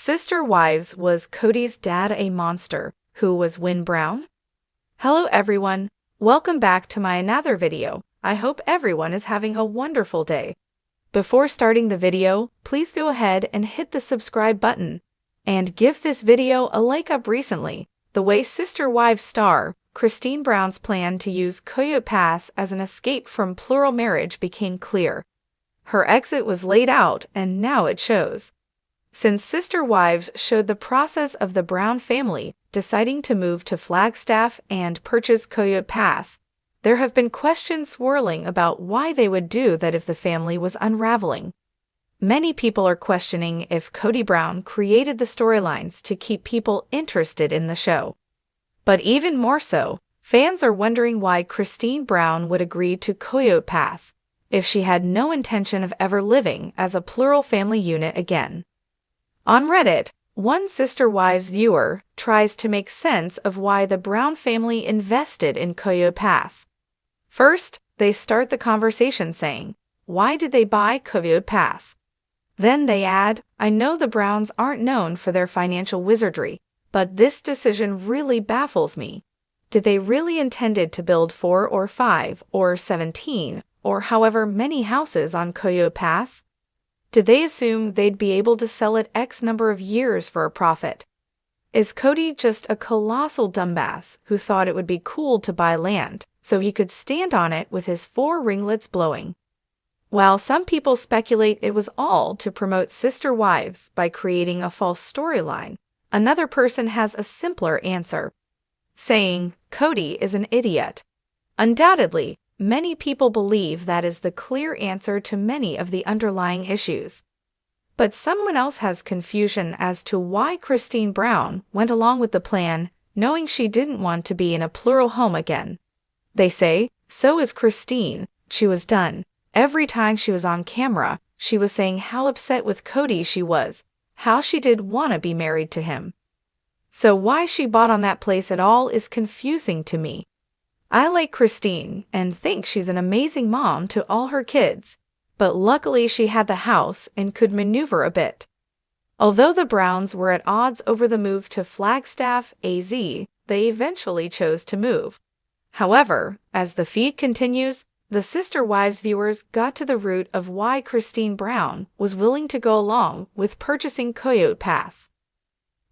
Sister Wives, was Kody's dad a monster? Who was Win Brown? Hello everyone, welcome back to my another video. I hope everyone is having a wonderful day. Before starting the video, please go ahead and hit the subscribe button. And give this video a like up recently. The way Sister Wives star, Christine Brown's plan to use Coyote Pass as an escape from plural marriage became clear. Her exit was laid out and now it shows. Since Sister Wives showed the process of the Brown family deciding to move to Flagstaff and purchase Coyote Pass, there have been questions swirling about why they would do that if the family was unraveling. Many people are questioning if Kody Brown created the storylines to keep people interested in the show. But even more so, fans are wondering why Christine Brown would agree to Coyote Pass if she had no intention of ever living as a plural family unit again. On Reddit, one Sister Wives viewer tries to make sense of why the Brown family invested in Coyote Pass. First, they start the conversation saying, "Why did they buy Coyote Pass?" Then they add, "I know the Browns aren't known for their financial wizardry, but this decision really baffles me. Did they really intended to build 4 or 5 or 17 or however many houses on Coyote Pass? Did they assume they'd be able to sell it X number of years for a profit? Is Kody just a colossal dumbass who thought it would be cool to buy land so he could stand on it with his 4 ringlets blowing?" While some people speculate it was all to promote Sister Wives by creating a false storyline, another person has a simpler answer, saying Kody is an idiot. Undoubtedly, many people believe that is the clear answer to many of the underlying issues. But someone else has confusion as to why Christine Brown went along with the plan, knowing she didn't want to be in a plural home again. They say, so is Christine, she was done. Every time she was on camera, she was saying how upset with Kody she was, how she did want to be married to him. So why she bought on that place at all is confusing to me. I like Christine and think she's an amazing mom to all her kids, but luckily she had the house and could maneuver a bit. Although the Browns were at odds over the move to Flagstaff, AZ, they eventually chose to move. However, as the feed continues, the Sister Wives viewers got to the root of why Christine Brown was willing to go along with purchasing Coyote Pass.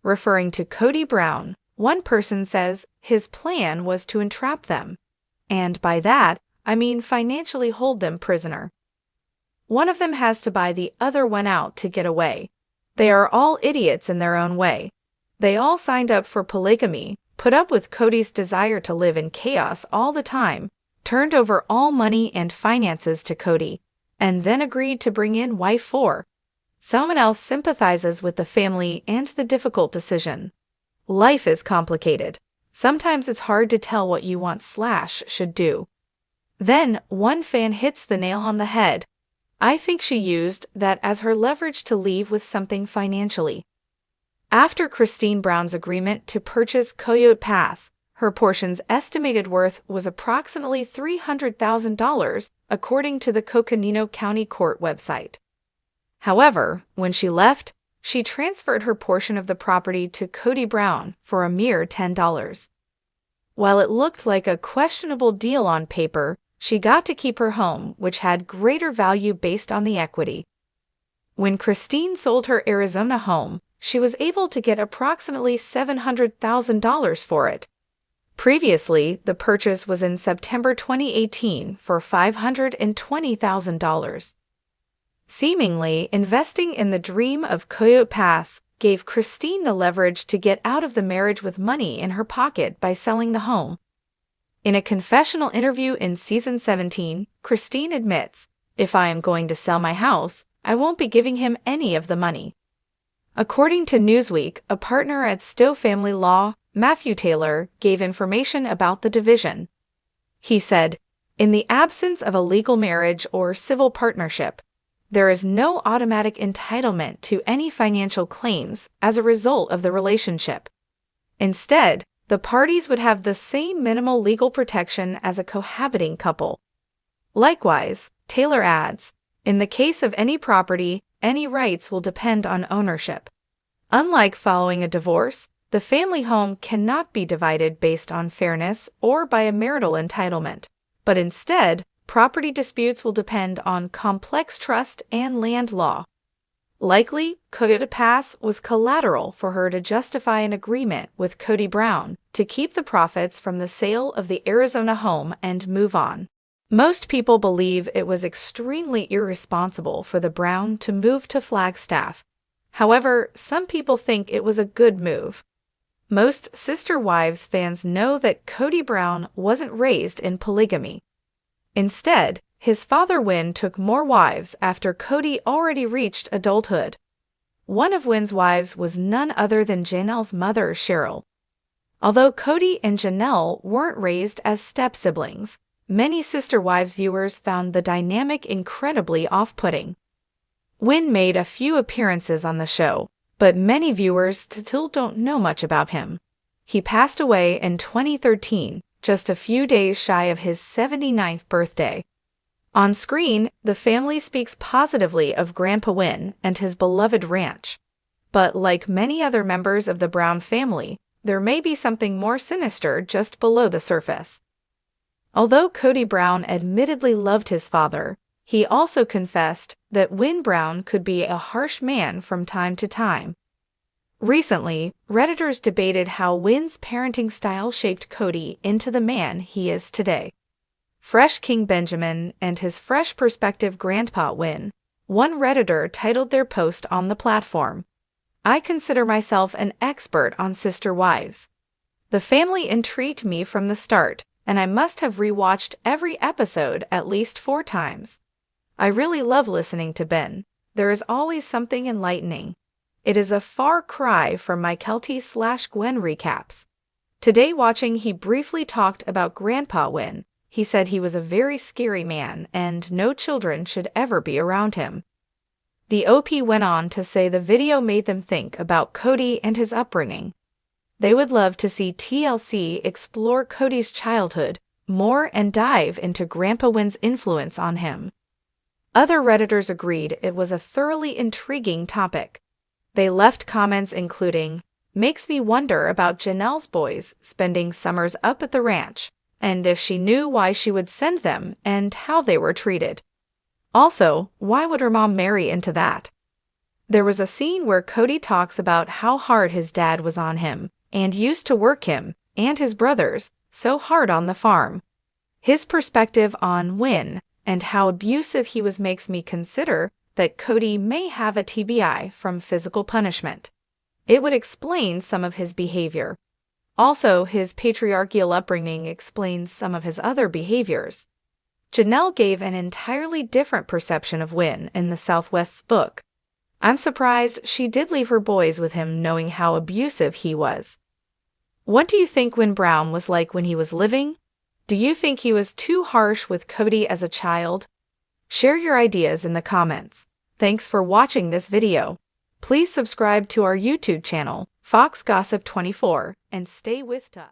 Referring to Kody Brown, one person says his plan was to entrap them, and by that, I mean financially hold them prisoner. One of them has to buy the other one out to get away. They are all idiots in their own way. They all signed up for polygamy, put up with Kody's desire to live in chaos all the time, turned over all money and finances to Kody, and then agreed to bring in wife 4. Someone else sympathizes with the family and the difficult decision. Life is complicated. Sometimes it's hard to tell what you want/should do. Then, one fan hits the nail on the head. I think she used that as her leverage to leave with something financially. After Christine Brown's agreement to purchase Coyote Pass, her portion's estimated worth was approximately $300,000, according to the Coconino County Court website. However, when she left, she transferred her portion of the property to Kody Brown for a mere $10. While it looked like a questionable deal on paper, she got to keep her home, which had greater value based on the equity. When Christine sold her Arizona home, she was able to get approximately $700,000 for it. Previously, the purchase was in September 2018 for $520,000. Seemingly, investing in the dream of Coyote Pass gave Christine the leverage to get out of the marriage with money in her pocket by selling the home. In a confessional interview in Season 17, Christine admits, "If I am going to sell my house, I won't be giving him any of the money." According to Newsweek, a partner at Stowe Family Law, Matthew Taylor, gave information about the division. He said, "In the absence of a legal marriage or civil partnership, there is no automatic entitlement to any financial claims as a result of the relationship. Instead, the parties would have the same minimal legal protection as a cohabiting couple." Likewise, Taylor adds, "In the case of any property, any rights will depend on ownership. Unlike following a divorce, the family home cannot be divided based on fairness or by a marital entitlement, but instead, property disputes will depend on complex trust and land law. Likely, Kody pass was collateral for her to justify an agreement with Kody Brown to keep the profits from the sale of the Arizona home and move on. Most people believe it was extremely irresponsible for the Brown to move to Flagstaff. However, some people think it was a good move. Most Sister Wives fans know that Kody Brown wasn't raised in polygamy. Instead, his father Win took more wives after Kody already reached adulthood. One of Win's wives was none other than Janelle's mother, Cheryl. Although Kody and Janelle weren't raised as step-siblings, many Sister Wives viewers found the dynamic incredibly off-putting. Win made a few appearances on the show, but many viewers still don't know much about him. He passed away in 2013, just a few days shy of his 79th birthday. On screen, the family speaks positively of Grandpa Win and his beloved ranch. But like many other members of the Brown family, there may be something more sinister just below the surface. Although Kody Brown admittedly loved his father, he also confessed that Win Brown could be a harsh man from time to time. Recently, Redditors debated how Win's parenting style shaped Kody into the man he is today. Fresh King Benjamin and his fresh perspective Grandpa Win, one Redditor titled their post on the platform, "I consider myself an expert on Sister Wives. The family intrigued me from the start, and I must have rewatched every episode at least 4 times. I really love listening to Ben. There is always something enlightening. It is a far cry from my Kelty/Gwen recaps. Today watching, he briefly talked about Grandpa Win. He said he was a very scary man and no children should ever be around him." The OP went on to say the video made them think about Kody and his upbringing. They would love to see TLC explore Kody's childhood more and dive into Grandpa Win's influence on him. Other Redditors agreed it was a thoroughly intriguing topic. They left comments including, "Makes me wonder about Janelle's boys spending summers up at the ranch, and if she knew why she would send them and how they were treated. Also, why would her mom marry into that?" There was a scene where Kody talks about how hard his dad was on him and used to work him and his brothers so hard on the farm. His perspective on Win and how abusive he was makes me consider that Kody may have a TBI from physical punishment. It would explain some of his behavior. Also, his patriarchal upbringing explains some of his other behaviors. Janelle gave an entirely different perception of Win in the Southwest's book. I'm surprised she did leave her boys with him knowing how abusive he was. What do you think Win Brown was like when he was living? Do you think he was too harsh with Kody as a child? Share your ideas in the comments. Thanks for watching this video. Please subscribe to our YouTube channel, Fox Gossip 24, and stay with us.